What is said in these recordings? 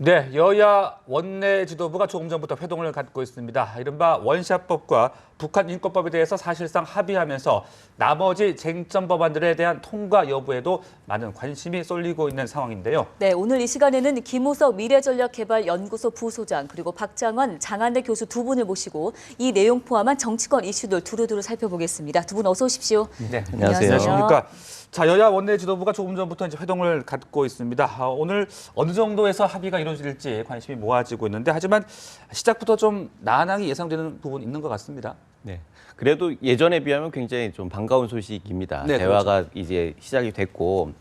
네, 여야 원내 지도부가 조금 전부터 회동을 갖고 있습니다. 이른바 원샷법과 북한 인권법에 대해서 사실상 합의하면서 나머지 쟁점 법안들에 대한 통과 여부에도 많은 관심이 쏠리고 있는 상황인데요. 네, 오늘 이 시간에는 김우석 미래전략개발연구소 부소장 그리고 박장원 장한대 교수 두 분을 모시고 이 내용 포함한 정치권 이슈들 두루두루 살펴보겠습니다. 두 분 어서 오십시오. 네, 안녕하세요. 안녕하십니까. 자, 여야 원내 지도부가 조금 전부터 이제 회동을 갖고 있습니다. 오늘 어느 정도에서 합의가 이루어질지 관심이 모아지고 있는데 하지만 시작부터 좀 난항이 예상되는 부분 있는 것 같습니다. 네. 그래도 예전에 비하면 굉장히 좀 반가운 소식입니다. 네, 대화가 이제 시작이 됐고,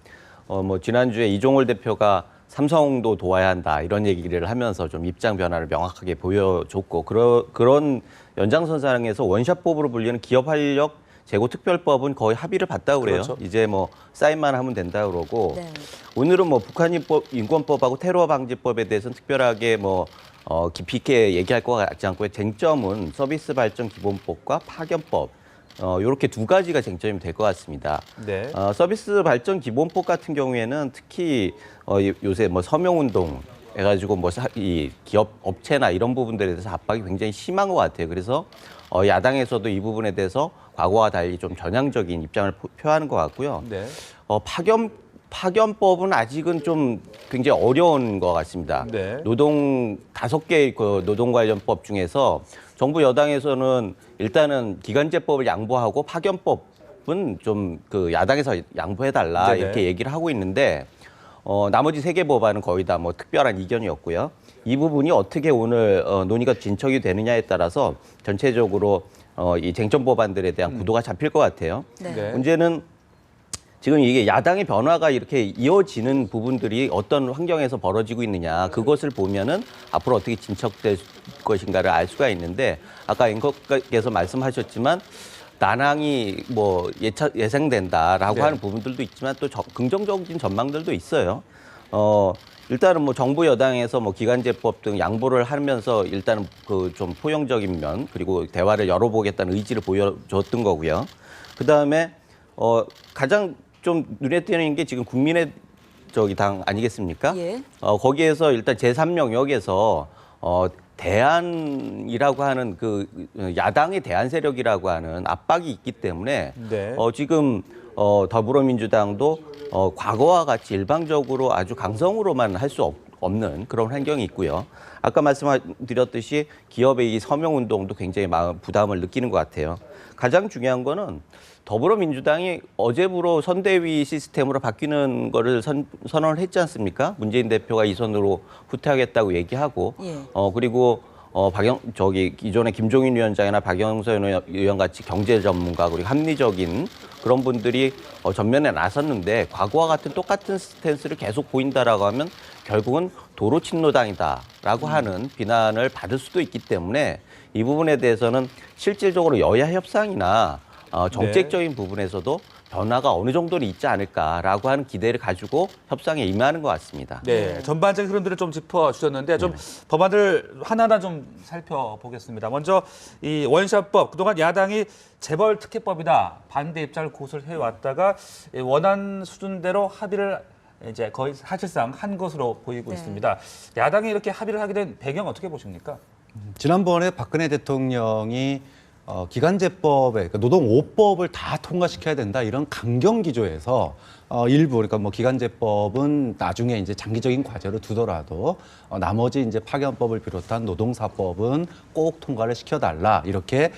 뭐 지난주에 이종월 대표가 삼성도 도와야 한다 이런 얘기를 하면서 좀 입장 변화를 명확하게 보여줬고, 그런 연장선상에서 원샷법으로 불리는 기업활력 재고특별법은 거의 합의를 봤다고 그래요. 그렇죠. 이제 뭐 사인만 하면 된다 그러고, 네. 오늘은 뭐 북한 인권법하고 테러 방지법에 대해서는 특별하게 깊이 있게 얘기할 것 같지 않고 쟁점은 서비스 발전 기본법과 파견법 이렇게 두 가지가 쟁점이 될 것 같습니다. 네. 서비스 발전 기본법 같은 경우에는 특히 요새 뭐 서명운동 해가지고 이 기업 업체나 이런 부분들에 대해서 압박이 굉장히 심한 것 같아요. 그래서 야당에서도 이 부분에 대해서 과거와 달리 좀 전향적인 입장을 표하는 것 같고요. 네. 파견법은 아직은 좀 굉장히 어려운 것 같습니다. 네. 노동 5개 그 노동 관련법 중에서 정부 여당에서는 일단은 기간제법을 양보하고 파견법은 좀 그 야당에서 양보해달라 네네. 이렇게 얘기를 하고 있는데 나머지 3개 법안은 거의 다 뭐 특별한 이견이 없고요. 이 부분이 어떻게 오늘 논의가 진척이 되느냐에 따라서 전체적으로 이 쟁점 법안들에 대한 구도가 잡힐 것 같아요. 네. 네. 문제는 지금 이게 야당의 변화가 이렇게 이어지는 부분들이 어떤 환경에서 벌어지고 있느냐 그것을 보면은 앞으로 어떻게 진척될 것인가를 알 수가 있는데 아까 앵커께서 말씀하셨지만 난항이 뭐 예상된다라고 네. 하는 부분들도 있지만 또 긍정적인 전망들도 있어요. 일단은 뭐 정부 여당에서 뭐 기간제법 등 양보를 하면서 일단은 그 좀 포용적인 면 그리고 대화를 열어보겠다는 의지를 보여줬던 거고요. 그 다음에 가장 좀 눈에 띄는 게 지금 국민의 당 아니겠습니까? 예. 거기에서 일단 제3영역에서 대안이라고 하는 그 야당의 대안 세력이라고 하는 압박이 있기 때문에 네. 지금 더불어민주당도 과거와 같이 일방적으로 아주 강성으로만 할 수 없는 그런 환경이 있고요. 아까 말씀드렸듯이 기업의 이 서명운동도 굉장히 부담을 느끼는 것 같아요. 가장 중요한 거는 더불어민주당이 어제부로 선대위 시스템으로 바뀌는 거를 선언을 했지 않습니까? 문재인 대표가 이 선으로 후퇴하겠다고 얘기하고, 예. 그리고 기존의 김종인 위원장이나 박영선 의원 같이 경제 전문가 그리고 합리적인 그런 분들이 전면에 나섰는데 과거와 같은 똑같은 스탠스를 계속 보인다라고 하면 결국은 도로 친노당이다라고 하는 비난을 받을 수도 있기 때문에 이 부분에 대해서는 실질적으로 여야 협상이나 정책적인 부분에서도 변화가 어느 정도는 있지 않을까라고 하는 기대를 가지고 협상에 임하는 것 같습니다. 네, 전반적인 흐름들을 좀 짚어주셨는데 좀 법안을 하나하나 좀 살펴보겠습니다. 먼저 이 원샷법, 그동안 야당이 재벌 특혜법이다 반대 입장을 고수를 해왔다가 원안 수준대로 합의를 이제 거의 사실상 한 것으로 보이고 네. 있습니다. 야당이 이렇게 합의를 하게 된 배경 어떻게 보십니까? 지난번에 박근혜 대통령이 기간제법에 그러니까 노동 5법을 다 통과시켜야 된다 이런 강경 기조에서 일부 그러니까 뭐 기간제법은 나중에 이제 장기적인 과제로 두더라도 나머지 이제 파견법을 비롯한 노동사법은 꼭 통과를 시켜달라 이렇게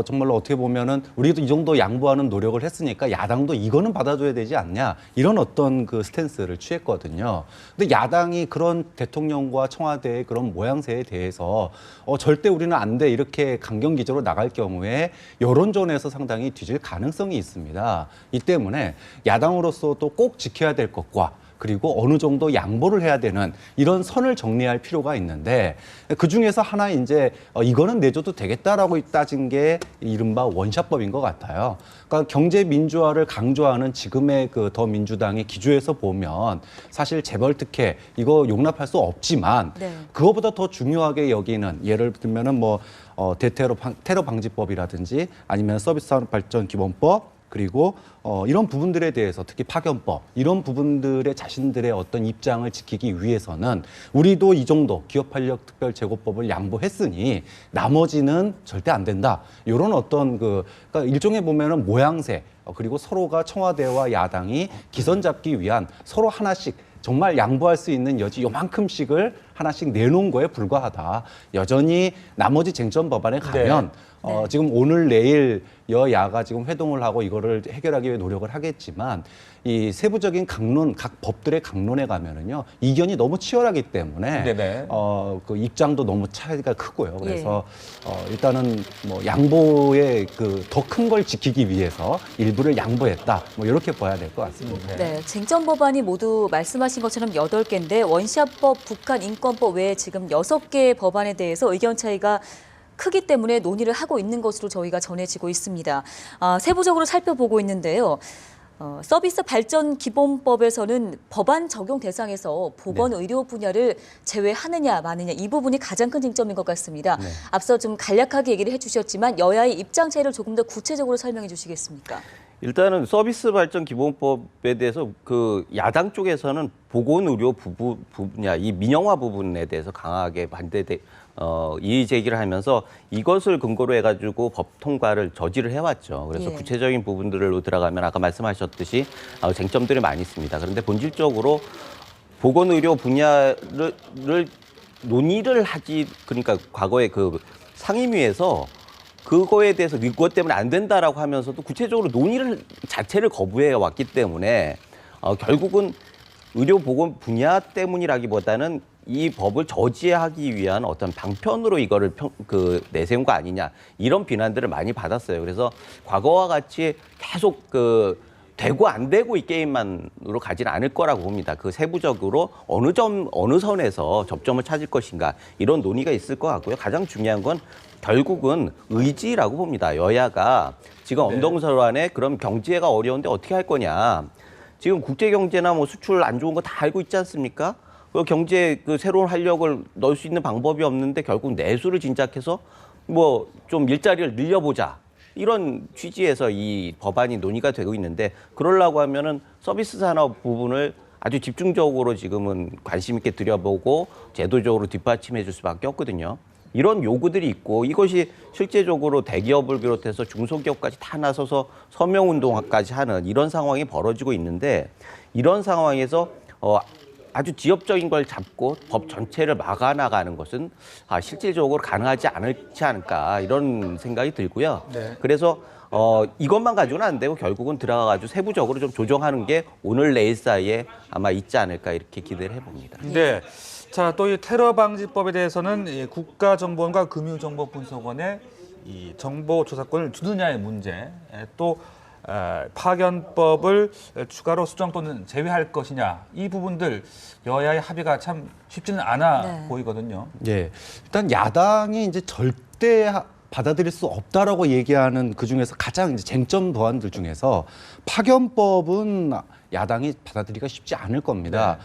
정말로 어떻게 보면은 우리도 이 정도 양보하는 노력을 했으니까 야당도 이거는 받아줘야 되지 않냐 이런 어떤 그 스탠스를 취했거든요. 근데 야당이 그런 대통령과 청와대의 그런 모양새에 대해서 절대 우리는 안 돼 이렇게 강경 기조로 나갈 경우에 여론전에서 상당히 뒤질 가능성이 있습니다. 이 때문에 야당으로서 또 꼭 지켜야 될 것과 그리고 어느 정도 양보를 해야 되는 이런 선을 정리할 필요가 있는데 그중에서 하나 이제 이거는 내줘도 되겠다라고 따진 게 이른바 원샷법인 것 같아요. 그러니까 경제 민주화를 강조하는 지금의 그 더민주당의 기조에서 보면 사실 재벌 특혜 이거 용납할 수 없지만 네. 그거보다 더 중요하게 여기는 예를 들면은 뭐 테러 방지법이라든지 아니면 서비스 산업 발전 기본법 그리고 이런 부분들에 대해서 특히 파견법 이런 부분들의 자신들의 어떤 입장을 지키기 위해서는 우리도 이 정도 기업활력특별재고법을 양보했으니 나머지는 절대 안 된다. 이런 어떤 그러니까 일종의 보면은 모양새 그리고 서로가 청와대와 야당이 기선 잡기 위한 서로 하나씩 정말 양보할 수 있는 여지 요만큼씩을 하나씩 내놓은 거에 불과하다. 여전히 나머지 쟁점 법안에 가면 지금 오늘 내일 여야가 지금 회동을 하고 이거를 해결하기 위해 노력을 하겠지만 이 세부적인 강론, 각 법들의 강론에 가면은요 이견이 너무 치열하기 때문에 네네. 그 입장도 너무 차이가 크고요. 그래서 일단은 뭐 양보의 그 더 큰 걸 지키기 위해서 일부를 양보했다. 뭐 이렇게 봐야 될 것 같습니다. 네, 쟁점 법안이 모두 말씀하신 것처럼 8개인데 원샷법, 북한 인권법 외에 지금 6개의 법안에 대해서 의견 차이가 크기 때문에 논의를 하고 있는 것으로 저희가 전해지고 있습니다. 세부적으로 살펴보고 있는데요. 서비스 발전 기본법에서는 법안 적용 대상에서 보건의료 분야를 제외하느냐 마느냐 이 부분이 가장 큰 쟁점인 것 같습니다. 앞서 좀 간략하게 얘기를 해주셨지만 여야의 입장 차이를 조금 더 구체적으로 설명해 주시겠습니까? 일단은 서비스 발전 기본법에 대해서 그 야당 쪽에서는 보건의료 분야 이 민영화 부분에 대해서 강하게 이의 제기를 하면서 이것을 근거로 해가지고 법 통과를 저지를 해왔죠. 그래서 구체적인 부분들로 들어가면 아까 말씀하셨듯이 쟁점들이 많이 있습니다. 그런데 본질적으로 보건의료 분야를 논의를 하지 그러니까 과거에 그 상임위에서 그거에 대해서 그것 때문에 안 된다라고 하면서도 구체적으로 논의를 자체를 거부해 왔기 때문에 결국은 의료보건 분야 때문이라기보다는 이 법을 저지하기 위한 어떤 방편으로 이거를 내세운 거 아니냐 이런 비난들을 많이 받았어요. 그래서 과거와 같이 계속 되고 안 되고 이 게임만으로 가지는 않을 거라고 봅니다. 그 세부적으로 어느 선에서 접점을 찾을 것인가 이런 논의가 있을 것 같고요. 가장 중요한 건 결국은 의지라고 봅니다. 여야가 지금 엄동설안에 그럼 경제가 어려운데 어떻게 할 거냐. 지금 국제 경제나 뭐 수출 안 좋은 거 다 알고 있지 않습니까? 그 경제 새로운 활력을 넣을 수 있는 방법이 없는데 결국 내수를 진작해서 뭐 좀 일자리를 늘려보자. 이런 취지에서 이 법안이 논의가 되고 있는데 그러려고 하면은 서비스 산업 부분을 아주 집중적으로 지금은 관심 있게 들여보고 제도적으로 뒷받침해 줄 수밖에 없거든요. 이런 요구들이 있고 이것이 실제적으로 대기업을 비롯해서 중소기업까지 다 나서서 서명운동까지 하는 이런 상황이 벌어지고 있는데 이런 상황에서 아주 지엽적인 걸 잡고 법 전체를 막아나가는 것은 실질적으로 가능하지 않지 않을까 이런 생각이 들고요. 그래서 이것만 가지고는 안 되고 결국은 들어가가지고 세부적으로 좀 조정하는 게 오늘 내일 사이에 아마 있지 않을까 이렇게 기대를 해봅니다. 네. 자, 또 이 테러 방지법에 대해서는 이 국가정보원과 금융정보분석원의 이 정보 조사권을 주느냐의 문제, 또 파견법을 추가로 수정 또는 제외할 것이냐 이 부분들 여야의 합의가 참 쉽지는 않아 보이거든요. 예, 일단 야당이 이제 절대 받아들일 수 없다라고 얘기하는 그 중에서 가장 이제 쟁점 법안들 중에서 파견법은 야당이 받아들이기가 쉽지 않을 겁니다.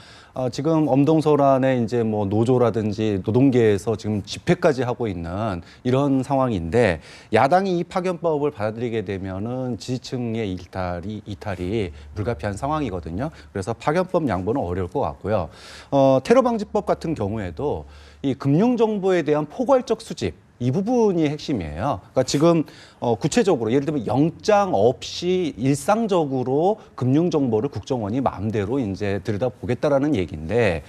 지금 엄동설안에 이제 뭐 노조라든지 노동계에서 지금 집회까지 하고 있는 이런 상황인데 야당이 이 파견법을 받아들이게 되면은 지지층의 이탈이 불가피한 상황이거든요. 그래서 파견법 양보는 어려울 것 같고요. 테러 방지법 같은 경우에도 이 금융 정보에 대한 포괄적 수집 이 부분이 핵심이에요. 그러니까 지금 구체적으로 예를 들면 영장 없이 일상적으로 금융 정보를 국정원이 마음대로 이제 들여다보겠다라는 얘기인데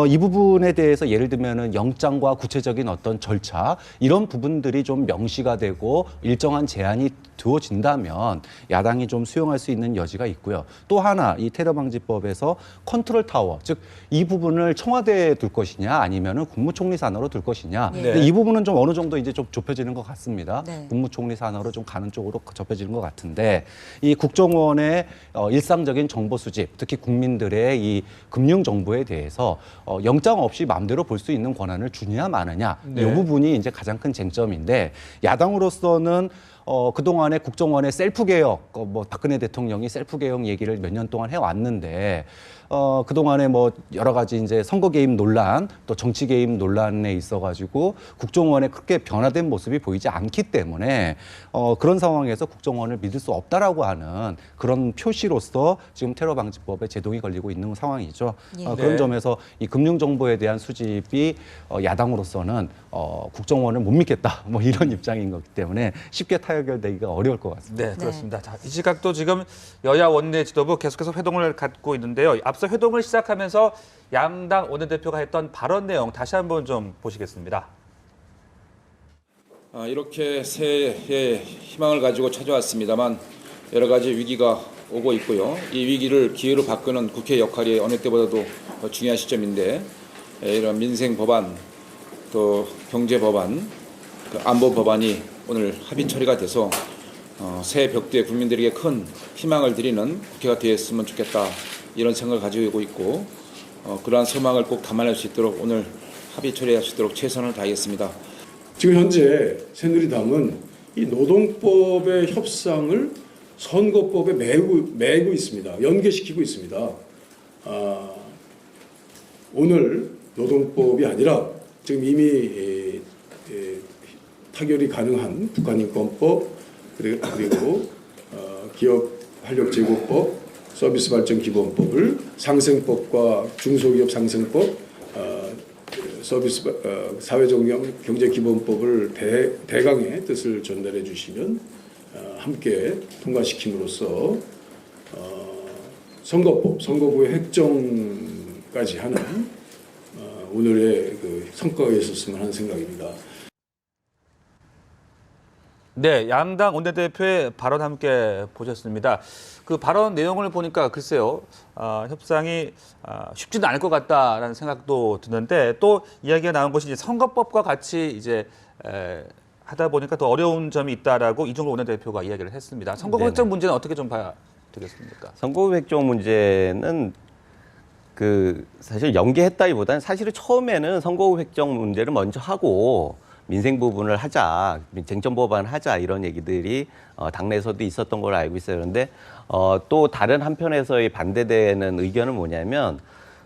이 부분에 대해서 예를 들면은 영장과 구체적인 어떤 절차 이런 부분들이 좀 명시가 되고 일정한 제한이 두어진다면 야당이 좀 수용할 수 있는 여지가 있고요. 또 하나 이 테러 방지법에서 컨트롤 타워 즉 이 부분을 청와대에 둘 것이냐 아니면은 국무총리 산하로 둘 것이냐. 근데 이 부분은 좀 어느 정도 이제 좀 좁혀지는 것 같습니다. 국무총리 산하로 좀 가는 쪽으로 좁혀지는 것 같은데 이 국정원의 일상적인 정보 수집, 특히 국민들의 이 금융 정보에 대해서 영장 없이 마음대로 볼 수 있는 권한을 주냐 마느냐 이 부분이 이제 가장 큰 쟁점인데 야당으로서는 그동안에 국정원의 셀프 개혁, 뭐 박근혜 대통령이 셀프 개혁 얘기를 몇 년 동안 해왔는데 그동안에 뭐 여러 가지 이제 선거 개입 논란 또 정치 개입 논란에 있어가지고 국정원에 크게 변화된 모습이 보이지 않기 때문에 그런 상황에서 국정원을 믿을 수 없다라고 하는 그런 표시로서 지금 테러방지법에 제동이 걸리고 있는 상황이죠. 예. 그런 네. 점에서 이 금융정보에 대한 수집이 야당으로서는 국정원을 못 믿겠다 뭐 이런 입장인 거기 때문에 쉽게 타결되기가 어려울 것 같습니다. 네, 그렇습니다. 자, 이 시각도 지금 여야 원내 지도부 계속해서 회동을 갖고 있는데요. 앞서 회동을 시작하면서 양당 원내대표가 했던 발언 내용 다시 한번 좀 보시겠습니다. 이렇게 새해의 희망을 가지고 찾아왔습니다만 여러 가지 위기가 오고 있고요. 이 위기를 기회로 바꾸는 국회 역할이 어느 때보다도 더 중요한 시점인데 이런 민생 법안, 또 경제 법안, 안보 법안이 오늘 합의 처리가 돼서 새해 벽두에 국민들에게 큰 희망을 드리는 국회가 되었으면 좋겠다 이런 생각을 가지고 있고 그러한 소망을 꼭 담아낼 수 있도록 오늘 합의 처리할 수 있도록 최선을 다하겠습니다. 지금 현재 새누리당은 이 노동법의 협상을 선거법에 매고 있습니다. 연계시키고 있습니다. 오늘 노동법이 아니라 지금 이미 타결이 가능한 북한인권법 그리고 기업활력제고법, 서비스발전기본법을 상생법과 중소기업 상생법, 서비스 사회정령 경제기본법을 대강의 뜻을 전달해 주시면 함께 통과시킴으로써 선거법, 선거구의 획정까지 하는 오늘의 그 성과가 있었으면 하는 생각입니다. 네, 양당 원내대표의 발언 함께 보셨습니다. 그 발언 내용을 보니까 글쎄요, 협상이 쉽지는 않을 것 같다라는 생각도 드는데 또 이야기가 나온 것이 이제 선거법과 같이 이제 하다 보니까 더 어려운 점이 있다라고 이종걸 원내대표가 이야기를 했습니다. 선거구 획정 문제는 어떻게 좀 봐야 되겠습니까? 선거구 획정 문제는 사실 연계했다기보다는 사실은 처음에는 선거구 획정 문제를 먼저 하고 민생 부분을 하자, 쟁점 법안 하자 이런 얘기들이 당내에서도 있었던 걸로 알고 있어요. 그런데 또 다른 한편에서의 반대되는 의견은 뭐냐면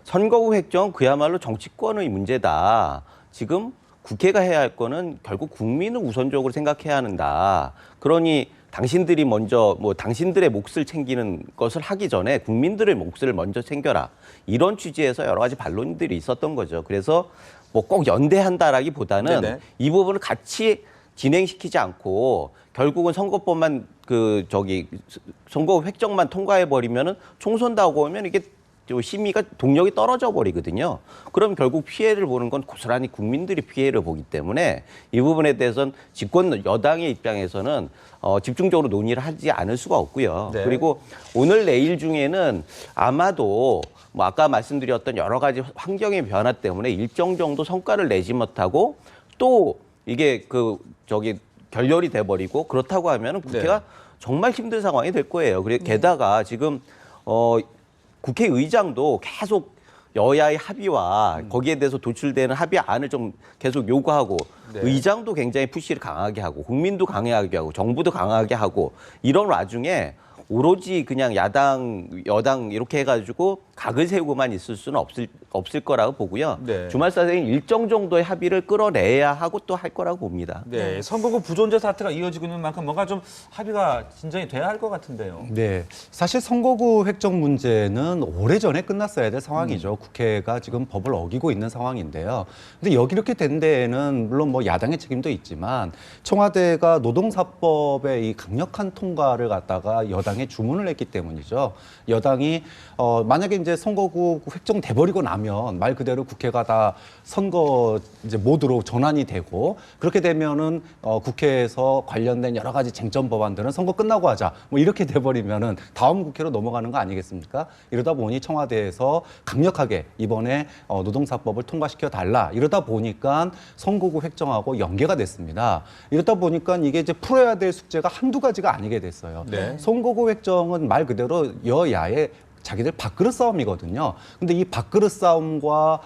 선거구 획정 그야말로 정치권의 문제다. 지금 국회가 해야 할 거는 결국 국민을 우선적으로 생각해야 한다. 그러니 당신들이 먼저 당신들의 몫을 챙기는 것을 하기 전에 국민들의 몫을 먼저 챙겨라. 이런 취지에서 여러 가지 반론들이 있었던 거죠. 그래서 꼭 연대한다라기보다는 네네. 이 부분을 같이 진행시키지 않고 결국은 선거법만 선거 획정만 통과해 버리면은 총선 다고 오면 이게 심의가 동력이 떨어져 버리거든요. 그럼 결국 피해를 보는 건 고스란히 국민들이 피해를 보기 때문에 이 부분에 대해서는 집권 여당의 입장에서는 집중적으로 논의를 하지 않을 수가 없고요. 네. 그리고 오늘 내일 중에는 아마도 아까 말씀드렸던 여러 가지 환경의 변화 때문에 일정 정도 성과를 내지 못하고 또 이게 결렬이 돼버리고 그렇다고 하면 국회가 정말 힘든 상황이 될 거예요. 그리고 게다가 지금 국회의장도 계속 여야의 합의와 거기에 대해서 도출되는 합의안을 좀 계속 요구하고 네. 의장도 굉장히 푸시를 강하게 하고 국민도 강하게 하고 정부도 강하게 하고 이런 와중에 오로지 그냥 야당, 여당 이렇게 해가지고 각을 세우고만 있을 수는 없을 거라고 보고요. 네. 주말 사이에 일정 정도의 합의를 끌어내야 하고 또 할 거라고 봅니다. 네, 선거구 부존재 사태가 이어지고 있는 만큼 뭔가 좀 합의가 진전이 돼야 할 것 같은데요. 네, 사실 선거구 획정 문제는 오래전에 끝났어야 될 상황이죠. 국회가 지금 법을 어기고 있는 상황인데요. 근데 여기 이렇게 된 데에는 물론 야당의 책임도 있지만 청와대가 노동사법의 이 강력한 통과를 갖다가 여당에 주문을 했기 때문이죠. 여당이 만약에 이제 선거구 획정돼 버리고 나면 말 그대로 국회가 다 선거 이제 모드로 전환이 되고 그렇게 되면은 국회에서 관련된 여러 가지 쟁점 법안들은 선거 끝나고 하자 이렇게 돼 버리면은 다음 국회로 넘어가는 거 아니겠습니까? 이러다 보니 청와대에서 강력하게 이번에 노동사법을 통과시켜 달라 이러다 보니까 선거구 획정하고 연계가 됐습니다. 이러다 보니까 이게 이제 풀어야 될 숙제가 한두 가지가 아니게 됐어요. 네. 선거구 획정은 말 그대로 여야의 자기들 밥그릇 싸움이거든요. 근데 이 밥그릇 싸움과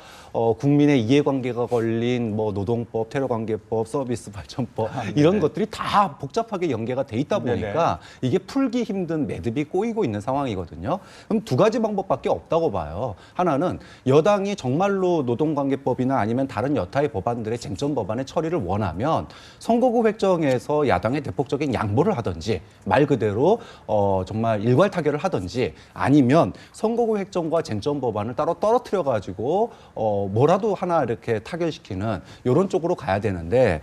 국민의 이해관계가 걸린 뭐 노동법, 테러관계법, 서비스 발전법 이런 것들이 다 복잡하게 연계가 돼 있다 보니까 이게 풀기 힘든 매듭이 꼬이고 있는 상황이거든요. 그럼 두 가지 방법밖에 없다고 봐요. 하나는 여당이 정말로 노동관계법이나 아니면 다른 여타의 법안들의 쟁점 법안의 처리를 원하면 선거구 획정에서 야당의 대폭적인 양보를 하든지 말 그대로 정말 일괄 타결을 하든지 아니면 선거구 획정과 쟁점 법안을 따로 떨어뜨려 가지고 뭐라도 하나 이렇게 타결시키는 이런 쪽으로 가야 되는데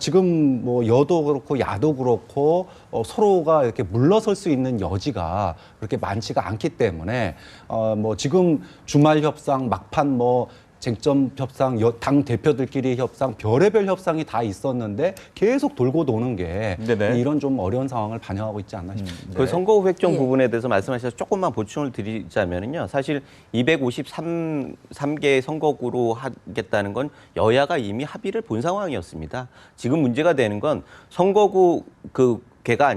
지금 뭐 여도 그렇고 야도 그렇고 서로가 이렇게 물러설 수 있는 여지가 그렇게 많지가 않기 때문에 뭐 지금 주말 협상 막판 뭐 쟁점 협상, 당 대표들끼리 협상, 별의별 협상이 다 있었는데 계속 돌고 도는 게 네네. 이런 좀 어려운 상황을 반영하고 있지 않나 싶습니다. 그 선거구 획정 예. 부분에 대해서 말씀하셔서 조금만 보충을 드리자면요. 사실 253개의 선거구로 하겠다는 건 여야가 이미 합의를 본 상황이었습니다. 지금 문제가 되는 건 선거구 개가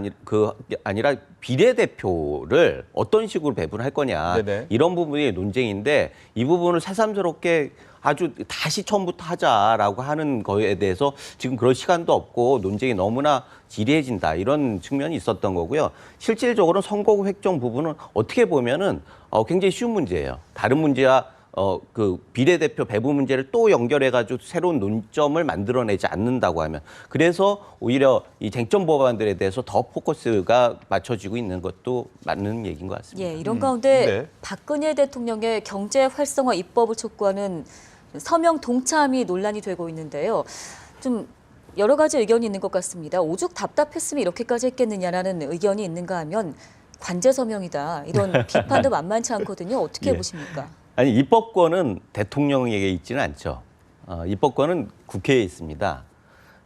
아니라 비례대표를 어떤 식으로 배분할 거냐 네네. 이런 부분이 논쟁인데 이 부분을 새삼스럽게 아주 다시 처음부터 하자라고 하는 거에 대해서 지금 그럴 시간도 없고 논쟁이 너무나 지리해진다 이런 측면이 있었던 거고요. 실질적으로 선거구 획정 부분은 어떻게 보면은 굉장히 쉬운 문제예요. 다른 문제와 그 비례대표 배분 문제를 또 연결해가지고 새로운 논점을 만들어내지 않는다고 하면 그래서 오히려 이 쟁점 법안들에 대해서 더 포커스가 맞춰지고 있는 것도 맞는 얘기인 것 같습니다. 예, 이런 가운데 네. 박근혜 대통령의 경제 활성화 입법을 촉구하는 서명 동참이 논란이 되고 있는데요. 좀 여러 가지 의견이 있는 것 같습니다. 오죽 답답했으면 이렇게까지 했겠느냐라는 의견이 있는가 하면 관제 서명이다. 이런 비판도 만만치 않거든요. 어떻게 예. 보십니까? 아니 입법권은 대통령에게 있지는 않죠. 입법권은 국회에 있습니다.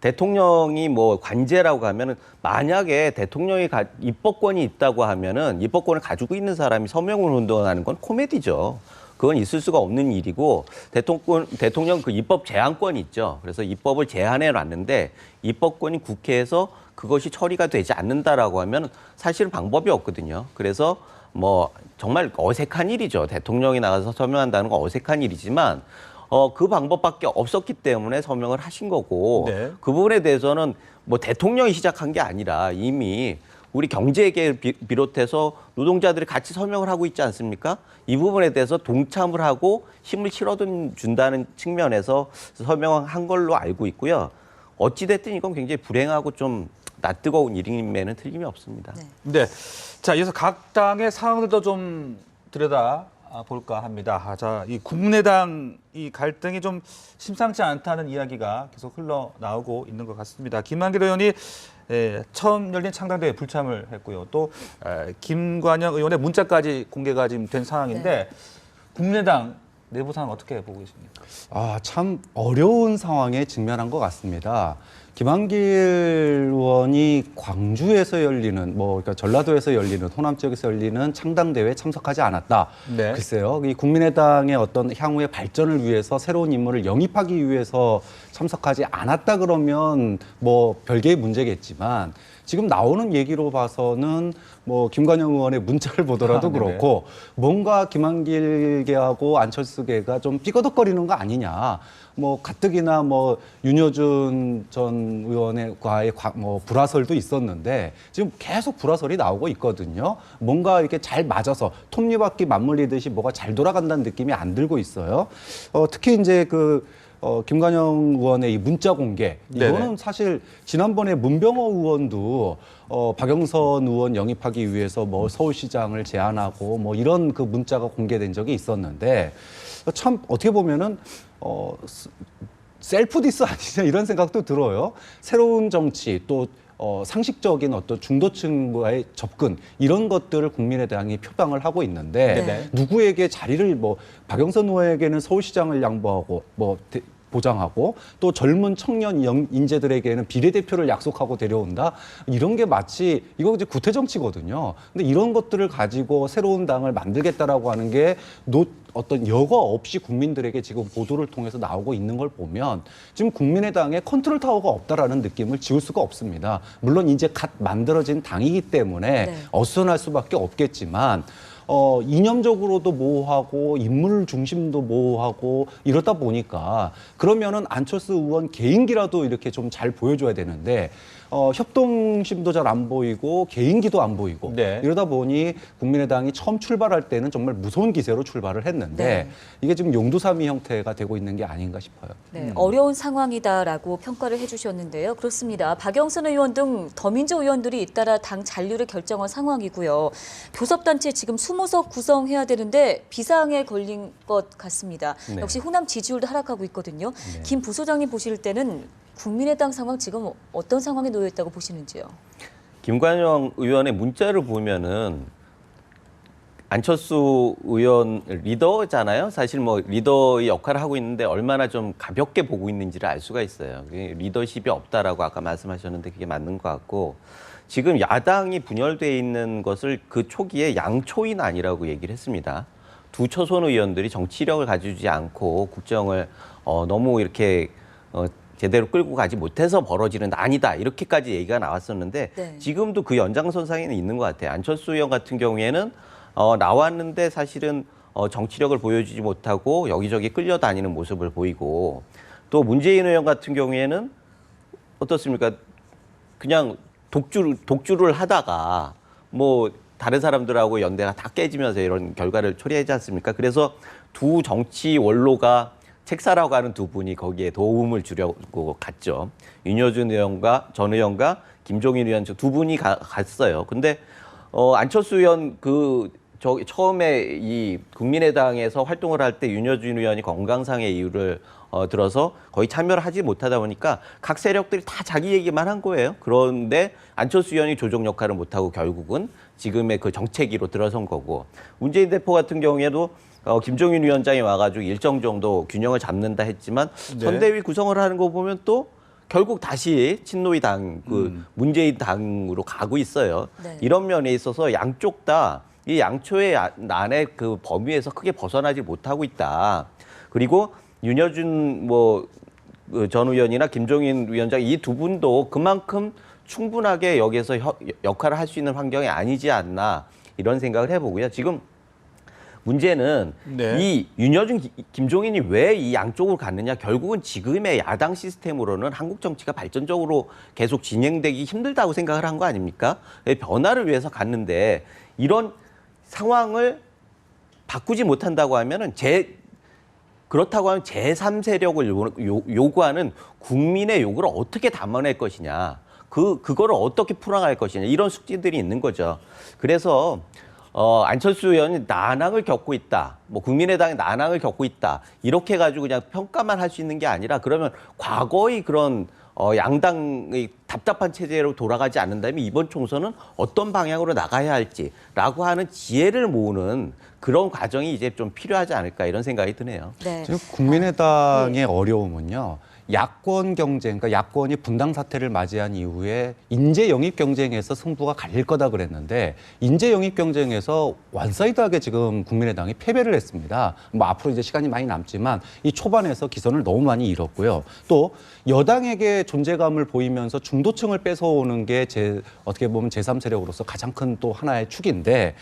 대통령이 뭐 관제라고 하면은 만약에 대통령이 입법권이 있다고 하면은 입법권을 가지고 있는 사람이 서명을 운동하는 건 코미디죠. 그건 있을 수가 없는 일이고 대통령 그 입법 제한권이 있죠. 그래서 입법을 제한해 놨는데 입법권이 국회에서 그것이 처리가 되지 않는다라고 하면 사실은 방법이 없거든요. 그래서 뭐 정말 어색한 일이죠. 대통령이 나가서 서명한다는 건 어색한 일이지만 그 방법밖에 없었기 때문에 서명을 하신 거고 네. 그 부분에 대해서는 뭐 대통령이 시작한 게 아니라 이미 우리 경제계를 비롯해서 노동자들이 같이 서명을 하고 있지 않습니까? 이 부분에 대해서 동참을 하고 힘을 실어준다는 측면에서 서명한 걸로 알고 있고요. 어찌됐든 이건 굉장히 불행하고 좀 낯뜨거운 일임에는 틀림이 없습니다. 네. 자, 이어서 각 당의 상황들도 좀 들여다 볼까 합니다. 자, 이 국민의당 이 갈등이 좀 심상치 않다는 이야기가 계속 흘러나오고 있는 것 같습니다. 김한길 의원이 처음 열린 창당대회에 불참을 했고요. 또 김관영 의원의 문자까지 공개가 지금 된 상황인데 국민의당 내부 상황 어떻게 보고 계십니까? 참 어려운 상황에 직면한 것 같습니다. 김한길 의원이 광주에서 열리는 그러니까 전라도에서 열리는 호남 지역에서 열리는 창당대회에 참석하지 않았다. 네. 글쎄요. 이 국민의당의 어떤 향후의 발전을 위해서 새로운 인물을 영입하기 위해서 참석하지 않았다 그러면 뭐 별개의 문제겠지만 지금 나오는 얘기로 봐서는 뭐 김관영 의원의 문자를 보더라도 그렇고 뭔가 김한길계하고 안철수계가 좀 삐거덕거리는 거 아니냐. 뭐 가뜩이나 뭐 윤여준 전 의원과의 뭐 불화설도 있었는데 지금 계속 불화설이 나오고 있거든요. 뭔가 이렇게 잘 맞아서 톱니바퀴 맞물리듯이 뭐가 잘 돌아간다는 느낌이 안 들고 있어요. 특히 이제 김관영 의원의 이 문자 공개 이거는 네네. 사실 지난번에 문병호 의원도 박영선 의원 영입하기 위해서 뭐 서울시장을 제안하고 뭐 이런 그 문자가 공개된 적이 있었는데 참 어떻게 보면은 셀프 디스 아니냐 이런 생각도 들어요. 새로운 정치 또 상식적인 어떤 중도층과의 접근 이런 것들을 국민의당이 표방을 하고 있는데 네. 누구에게 자리를 박영선 의원에게는 서울시장을 양보하고 보장하고 또 젊은 청년 인재들에게는 비례대표를 약속하고 데려온다. 이런 게 마치 이거 이제 구태 정치거든요. 근데 이런 것들을 가지고 새로운 당을 만들겠다라고 하는 게 어떤 여과 없이 국민들에게 지금 보도를 통해서 나오고 있는 걸 보면 지금 국민의당에 컨트롤 타워가 없다라는 느낌을 지울 수가 없습니다. 물론 이제 갓 만들어진 당이기 때문에 네. 어수선할 수밖에 없겠지만 이념적으로도 모호하고 인물 중심도 모호하고 이러다 보니까 그러면은 안철수 의원 개인기라도 이렇게 좀 잘 보여줘야 되는데 협동심도 잘 안 보이고 개인기도 안 보이고 네. 이러다 보니 국민의당이 처음 출발할 때는 정말 무서운 기세로 출발을 했는데 네. 이게 지금 용두사미 형태가 되고 있는 게 아닌가 싶어요. 네, 어려운 상황이다라고 평가를 해주셨는데요. 그렇습니다. 박영선 의원 등 더민주 의원들이 잇따라 당 잔류를 결정한 상황이고요. 교섭단체 지금 20석 구성해야 되는데 비상에 걸린 것 같습니다. 네. 역시 호남 지지율도 하락하고 있거든요. 김 부소장님 보실 때는 국민의당 상황 지금 어떤 상황에 놓여 있다고 보시는지요? 김관영 의원의 문자를 보면은 안철수 의원 리더잖아요. 사실 뭐 리더의 역할을 하고 있는데 얼마나 좀 가볍게 보고 있는지를 알 수가 있어요. 리더십이 없다라고 아까 말씀하셨는데 그게 맞는 것 같고 지금 야당이 분열돼 있는 것을 그 초기에 양초인 아니라고 얘기를 했습니다. 두 초선 의원들이 정치력을 가지지 않고 국정을 너무 이렇게 제대로 끌고 가지 못해서 벌어지는 난이다 이렇게까지 얘기가 나왔었는데 네. 지금도 그 연장선상에는 있는 것 같아요. 안철수 의원 같은 경우에는 나왔는데 사실은 정치력을 보여주지 못하고 여기저기 끌려다니는 모습을 보이고 또 문재인 의원 같은 경우에는 어떻습니까? 그냥 독주를 하다가 뭐 다른 사람들하고 연대가 다 깨지면서 이런 결과를 초래하지 않습니까? 그래서 두 정치 원로가 책사라고 하는 두 분이 거기에 도움을 주려고 갔죠. 윤여준 의원과 전 의원과 김종인 의원 두 분이 갔어요. 근데 안철수 의원 처음에 이 국민의당에서 활동을 할 때 윤여준 의원이 건강상의 이유를 들어서 거의 참여를 하지 못하다 보니까 각 세력들이 다 자기 얘기만 한 거예요. 그런데 안철수 의원이 조정 역할을 못하고 결국은 지금의 그 정책위로 들어선 거고 문재인 대표 같은 경우에도 김종인 위원장이 와가지고 일정 정도 균형을 잡는다 했지만 네. 선대위 구성을 하는 거 보면 또 결국 다시 친노위 당, 문재인 당으로 가고 있어요. 네. 이런 면에 있어서 양쪽 다 이 양초의 안에 그 범위에서 크게 벗어나지 못하고 있다. 그리고 윤여준 전 의원이나 김종인 위원장 이 두 분도 그만큼 충분하게 여기에서 역할을 할 수 있는 환경이 아니지 않나 이런 생각을 해보고요. 지금 문제는 네. 이 윤여준, 김종인이 왜 이 양쪽으로 갔느냐. 결국은 지금의 야당 시스템으로는 한국 정치가 발전적으로 계속 진행되기 힘들다고 생각을 한 거 아닙니까? 변화를 위해서 갔는데 이런 상황을 바꾸지 못한다고 하면은 그렇다고 하면 제3세력을 요구하는 국민의 요구를 어떻게 담아낼 것이냐. 그거를 어떻게 풀어갈 것이냐. 이런 숙제들이 있는 거죠. 그래서 안철수 의원이 난항을 겪고 있다. 국민의당이 난항을 겪고 있다. 이렇게 가지고 그냥 평가만 할 수 있는 게 아니라 그러면 과거의 그런 양당의 답답한 체제로 돌아가지 않는다면 이번 총선은 어떤 방향으로 나가야 할지라고 하는 지혜를 모으는 그런 과정이 이제 좀 필요하지 않을까 이런 생각이 드네요. 네. 지금 국민의당의 어려움은요. 야권 경쟁, 그러니까 야권이 분당 사태를 맞이한 이후에 인재 영입 경쟁에서 승부가 갈릴 거다 그랬는데 인재 영입 경쟁에서 완사이드하게 지금 국민의당이 패배를 했습니다. 앞으로 이제 시간이 많이 남지만 이 초반에서 기선을 너무 많이 잃었고요. 또 여당에게 존재감을 보이면서 중도층을 뺏어오는 게 어떻게 보면 제3세력으로서 가장 큰 또 하나의 축인데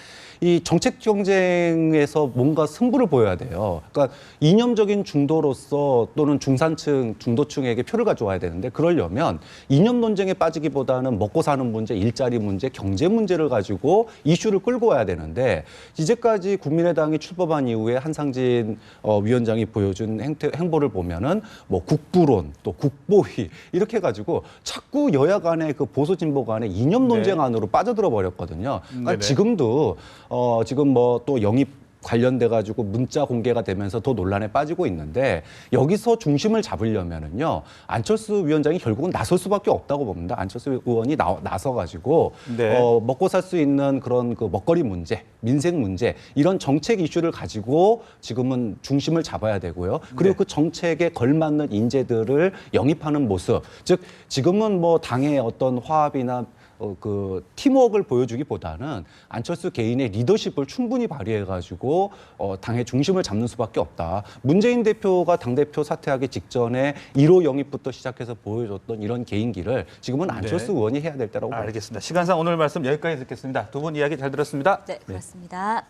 이 정책 경쟁에서 뭔가 승부를 보여야 돼요. 그러니까 이념적인 중도로서 또는 중산층, 중도층에게 표를 가져와야 되는데 그러려면 이념 논쟁에 빠지기보다는 먹고 사는 문제, 일자리 문제, 경제 문제를 가지고 이슈를 끌고 와야 되는데 이제까지 국민의당이 출범한 이후에 한상진 위원장이 보여준 행보를 보면은 국부론, 또 국보위 이렇게 해가지고 자꾸 여야 간의 그 보수 진보 간의 이념 논쟁 네. 안으로 빠져들어 버렸거든요. 그러니까 네네. 지금도 지금 또 영입 관련돼 가지고 문자 공개가 되면서 더 논란에 빠지고 있는데 여기서 중심을 잡으려면은요 안철수 위원장이 결국은 나설 수밖에 없다고 봅니다. 안철수 의원이 나서 가지고 네. 먹고 살 수 있는 그런 그 먹거리 문제, 민생 문제 이런 정책 이슈를 가지고 지금은 중심을 잡아야 되고요. 그리고 네. 그 정책에 걸맞는 인재들을 영입하는 모습, 즉 지금은 당의 어떤 화합이나 그 팀워크를 보여주기보다는 안철수 개인의 리더십을 충분히 발휘해가지고 당의 중심을 잡는 수밖에 없다. 문재인 대표가 당대표 사퇴하기 직전에 1호 영입부터 시작해서 보여줬던 이런 개인기를 지금은 안철수 네. 의원이 해야 될 때라고 봅니다. 알겠습니다. 시간상 오늘 말씀 여기까지 듣겠습니다. 두 분 이야기 잘 들었습니다. 네, 고맙습니다.